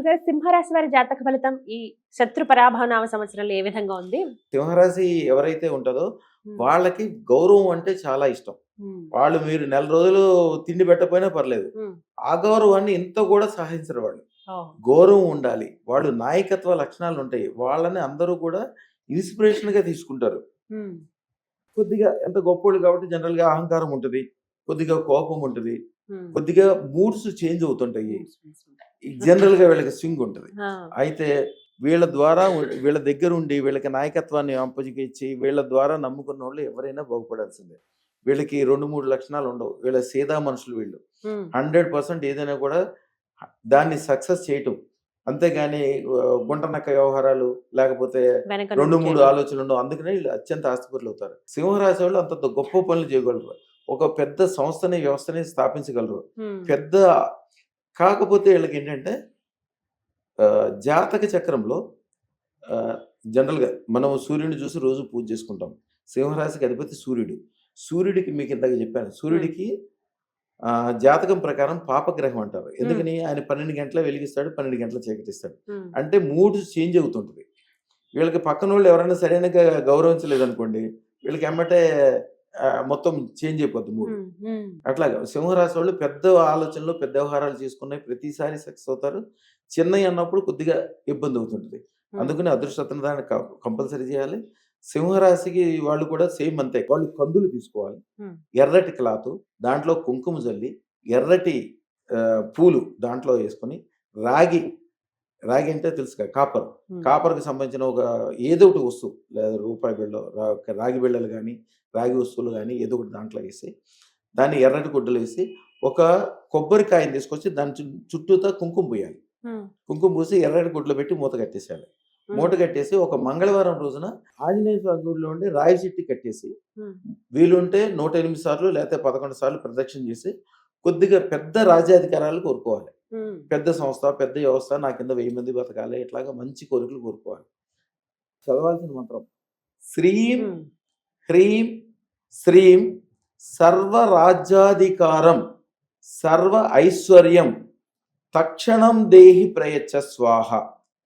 గురుగారు సింహరాశి వారి జాతక ఫలితం ఈ శత్రు పరాభవనామ సంవత్సరంలో ఏ విధంగా ఉంది? సింహరాశి ఎవరైతే ఉంటుందో వాళ్ళకి గౌరవం అంటే చాలా ఇష్టం. వాళ్ళు మీరు నెల రోజులు తిండి పెట్టకపోయినా పర్లేదు, ఆ గౌరవాన్ని ఇంత కూడా సహించరు వాళ్ళు. గౌరవం ఉండాలి, వాళ్ళు నాయకత్వ లక్షణాలు ఉంటాయి, వాళ్ళని అందరూ కూడా ఇన్స్పిరేషన్ గా తీసుకుంటారు. కొద్దిగా ఎంత గొప్పోళ్ళు కాబట్టి జనరల్ గా అహంకారం ఉంటుంది, కొద్దిగా కోపం ఉంటుంది, కొద్దిగా మూడ్స్ చేంజ్ అవుతుంటాయి. జనరల్ గా వీళ్ళకి స్వింగ్ ఉంటుంది. అయితే వీళ్ళ ద్వారా వీళ్ళ దగ్గర ఉండి వీళ్ళకి నాయకత్వాన్ని అప్పగించి వీళ్ళ ద్వారా నమ్ముకున్న వాళ్ళు ఎవరైనా బాగుపడాల్సిందే. వీళ్ళకి 2-3 లక్షణాలు ఉండవు. వీళ్ళ సీదా మనుషులు వీళ్ళు. 100% ఏదైనా కూడా దాన్ని సక్సెస్ చేయటం, అంతేగాని గుంటనక్క వ్యవహారాలు లేకపోతే 2-3 ఆలోచనలు ఉండవు. అందుకనే వీళ్ళు అత్యంత ఆస్తిపరులు అవుతారు. సింహరాశి వాళ్ళు అంత గొప్ప పనులు చేయగలరు, ఒక పెద్ద సంస్థని వ్యవస్థని స్థాపించగలరు. పెద్ద కాకపోతే వీళ్ళకి ఏంటంటే జాతక చక్రంలో జనరల్గా మనం సూర్యుడిని చూసి రోజు పూజ చేసుకుంటాం. సింహరాశికి అధిపతి సూర్యుడు. సూర్యుడికి మీకు ఇందాక చెప్పాను, సూర్యుడికి జాతకం ప్రకారం పాపగ్రహం అంటారు. ఎందుకని? ఆయన 12 గంటల వెలిగిస్తాడు, 12 గంటల చీకటిస్తాడు. అంటే మూడు చేంజ్ అవుతుంటుంది. వీళ్ళకి పక్కన వాళ్ళు ఎవరైనా సరైన గౌరవించలేదు అనుకోండి, వీళ్ళకి ఎమ్మటే మొత్తం చేంజ్ అయిపోద్ది మూడు. అట్లాగా సింహరాశి వాళ్ళు పెద్ద ఆలోచనలు పెద్ద వ్యవహారాలు చేసుకున్నాయి ప్రతిసారి సక్సెస్ అవుతారు. చిన్నవి అన్నప్పుడు కొద్దిగా ఇబ్బంది అవుతుంటుంది. అందుకని అదృష్టం దాన్ని కంపల్సరీ చేయాలి. సింహరాశికి వాళ్ళు కూడా సేమ్ అంతే. వాళ్ళు కందులు తీసుకోవాలి, ఎర్రటి క్లాత్, దాంట్లో కుంకుమ జల్లి, ఎర్రటి పూలు దాంట్లో వేసుకొని, రాగి అంటే తెలుసు కదా, కాపర్కి సంబంధించిన ఒక ఏదో ఒకటి వస్తువు, లేదా రూపాయి బిళ్ళ, రాగి బిళ్ళలు కానీ రాగి వస్తువులు కానీ ఏదో ఒకటి దాంట్లో వేసి, దాన్ని ఎర్రటి గుడ్డలు వేసి, ఒక కొబ్బరికాయని తీసుకొచ్చి దాని చుట్టూతో కుంకుమ పోయాలి. కుంకుమ పూసి ఎర్రటి గుడ్లు పెట్టి మూత కట్టేసేయాలి. మూట కట్టేసి ఒక మంగళవారం రోజున ఆంజనేయ స్వామి గుడిలో ఉండి రాయి చెట్టు కట్టేసి, వీలుంటే 108 సార్లు లేకపోతే 11 సార్లు ప్రదక్షిణ చేసి, కొద్దిగా పెద్ద రాజ్యాధికారాలు కోరుకోవాలి. పెద్ద సంస్థ, పెద్ద వ్యవస్థ, నా కింద 1000 మంది బతకాలి, ఇట్లాగా మంచి కోరికలు కోరుకోవాలి. చదవాల్సిన మంత్రం శ్రీం హ్రీం శ్రీం సర్వరాజ్యాధికారం సర్వ ఐశ్వర్యం తక్షణం దేహి ప్రయచ్చ స్వాహ.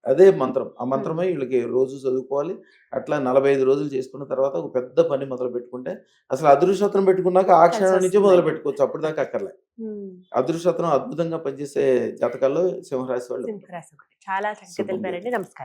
అదే మంత్రం. ఆ మంత్రమే వీళ్ళకి రోజు చదువుకోవాలి. అట్లా 45 రోజులు చేసుకున్న తర్వాత ఒక పెద్ద పని మొదలు పెట్టుకుంటే, అసలు అదృష్టం పెట్టుకున్నాక ఆ క్షణం నుంచి మొదలు పెట్టుకోవచ్చు, అప్పుడు దాకా అక్కర్లే. అదృష్టం అద్భుతంగా పనిచేసే జాతకాల్లో సింహరాశి వాళ్ళు. చాలా చక్కగా తెలిపారండి. నమస్కారం.